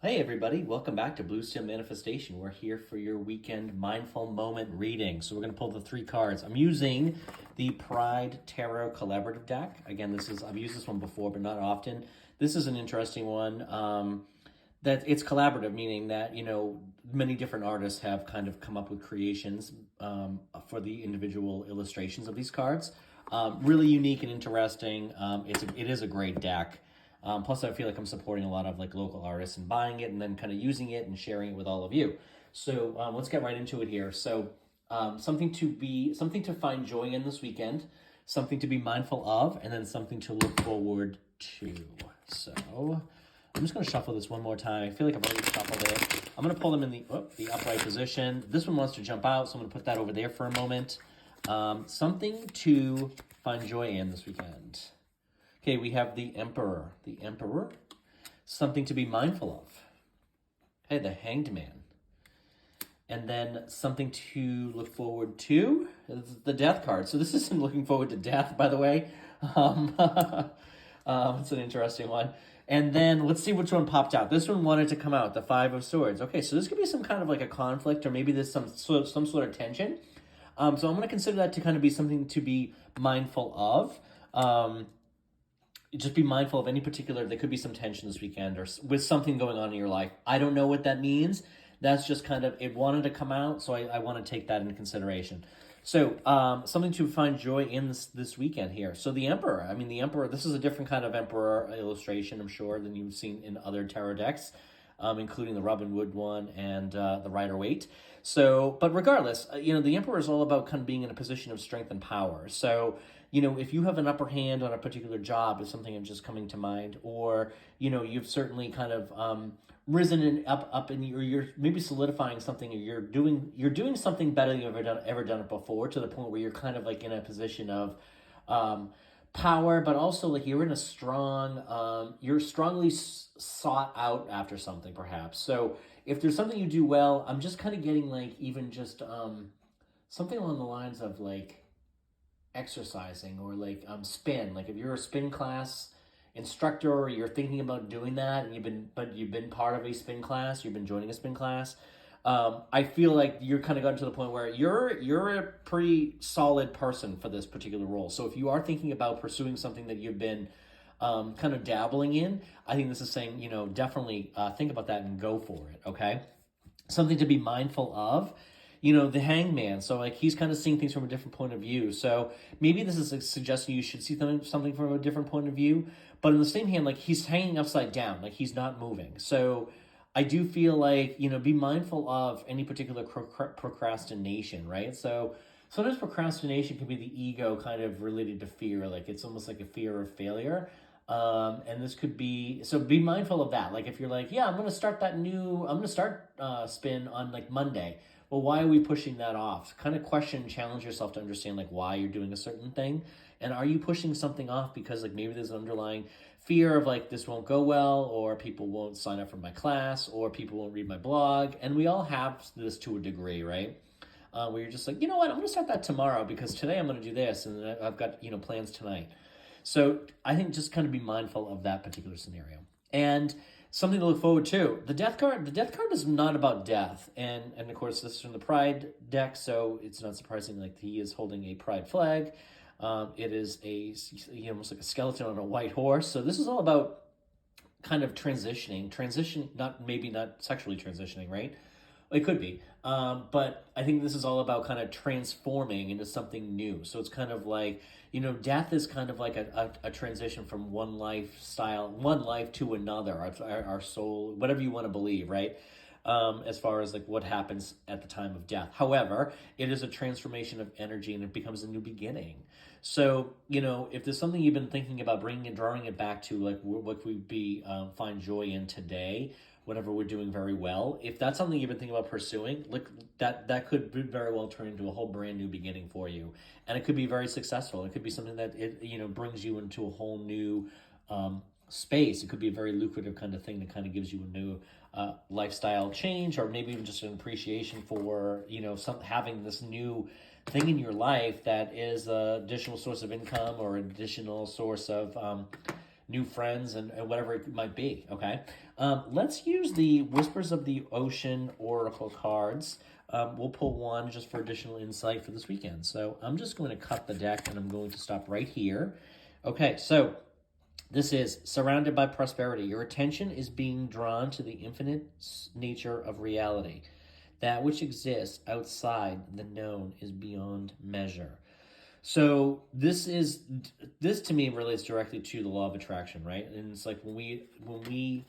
Hey everybody, welcome back to Blue Steel Manifestation. We're here for your weekend mindful moment reading. So we're going to pull the three cards. I'm using the Pride Tarot Collaborative deck. Again, I've used this one before, but not often. This is an interesting one. That it's collaborative, meaning that, many different artists have kind of come up with creations for the individual illustrations of these cards. Really unique and interesting. It is a great deck. Plus, I feel like I'm supporting a lot of local artists and buying it and then kind of using it and sharing it with all of you. So let's get right into it here. So something to find joy in this weekend, something to be mindful of, and then something to look forward to. So I'm just going to shuffle this one more time. I feel like I've already shuffled it. I'm going to pull them in the upright position. This one wants to jump out, so I'm going to put that over there for a moment. Something to find joy in this weekend. Okay, we have the Emperor. The Emperor. Something to be mindful of. Okay, the Hanged Man. And then something to look forward to. The Death card. So this isn't looking forward to death, by the way. It's an interesting one. And then let's see which one popped out. This one wanted to come out, the Five of Swords. Okay, so this could be some kind of a conflict, or maybe there's some sort of tension. So I'm going to consider that to kind of be something to be mindful of. Just be mindful of any particular, there could be some tension this weekend or with something going on in your life. I don't know what that means. That's just kind of, it wanted to come out, so I want to take that into consideration. So something to find joy in this weekend here. So the Emperor, this is a different kind of Emperor illustration, I'm sure, than you've seen in other tarot decks, including the Robin Hood one and the Rider-Waite. So, but regardless, the Emperor is all about kind of being in a position of strength and power. So, if you have an upper hand on a particular job, is something I'm just coming to mind, or, you've certainly kind of risen up and you're maybe solidifying something, or you're doing something better than you've ever done it before, to the point where you're kind of in a position of power, but also you're in a strong, you're strongly sought out after something, perhaps. So if there's something you do well, I'm just kind of getting even just something along the lines of exercising, or spin. If you're a spin class instructor, or you're thinking about doing that, and you've been part of a spin class, you've been joining a spin class, I feel like you're kind of gotten to the point where you're a pretty solid person for this particular role. So if you are thinking about pursuing something that you've been kind of dabbling in, I think this is saying, definitely think about that and go for it. Okay, something to be mindful of. The Hangman. So he's kind of seeing things from a different point of view. So maybe this is suggesting you should see something from a different point of view. But in the same hand, he's hanging upside down, he's not moving. So I do feel be mindful of any particular procrastination, right? So sometimes procrastination can be the ego kind of related to fear. It's almost like a fear of failure. And this could be, so be mindful of that. If you're yeah, I'm going to start spin on Monday. Well, why are we pushing that off? Kind of question, challenge yourself to understand why you're doing a certain thing. And are you pushing something off because maybe there's an underlying fear of this won't go well, or people won't sign up for my class, or people won't read my blog. And we all have this to a degree, right? Where you're just you know what, I'm going to start that tomorrow because today I'm going to do this, and I've got plans tonight. So I think just kind of be mindful of that particular scenario. And something to look forward to. The Death card. The Death card is not about death, and of course this is from the Pride deck, so it's not surprising. He is holding a Pride flag. It is almost like a skeleton on a white horse. So this is all about kind of transition, not sexually transitioning, right? It could be, but I think this is all about kind of transforming into something new. So it's kind of death is kind of a transition from one life to another, our soul, whatever you want to believe, right? As far as what happens at the time of death. However, it is a transformation of energy, and it becomes a new beginning. So, if there's something you've been thinking about drawing it back to, what we find joy in today, whatever we're doing very well, if that's something you've been thinking about pursuing, that could very well turn into a whole brand new beginning for you. And it could be very successful. It could be something that brings you into a whole new space. It could be a very lucrative kind of thing that kind of gives you a new lifestyle change, or maybe even just an appreciation for having this new thing in your life that is an additional source of income, or an additional source of new friends, and whatever it might be. Okay, let's use the Whispers of the Ocean Oracle cards. We'll pull one just for additional insight for this weekend. So I'm just going to cut the deck, and I'm going to stop right here. Okay, so this is surrounded by prosperity. Your attention is being drawn to the infinite nature of reality. That which exists outside the known is beyond measure. So this to me relates directly to the law of attraction, right? And it's like when we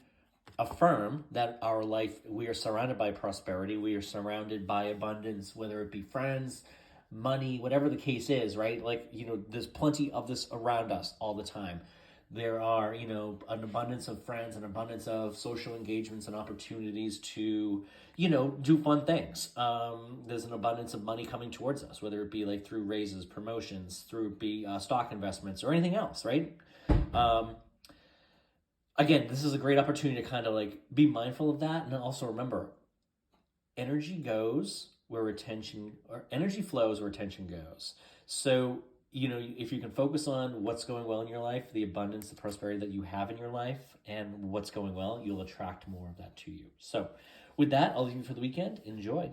affirm that our life, we are surrounded by prosperity, we are surrounded by abundance, whether it be friends, money, whatever the case is, right? Like, there's plenty of this around us all the time. There are, an abundance of friends, an abundance of social engagements and opportunities to, do fun things. There's an abundance of money coming towards us, whether it be like through raises, promotions, through stock investments, or anything else, right? Again, this is a great opportunity to kind of like be mindful of that, and also remember, energy flows where attention goes. So, if you can focus on what's going well in your life, the abundance, the prosperity that you have in your life, and what's going well, you'll attract more of that to you. So with that, I'll leave you for the weekend. Enjoy.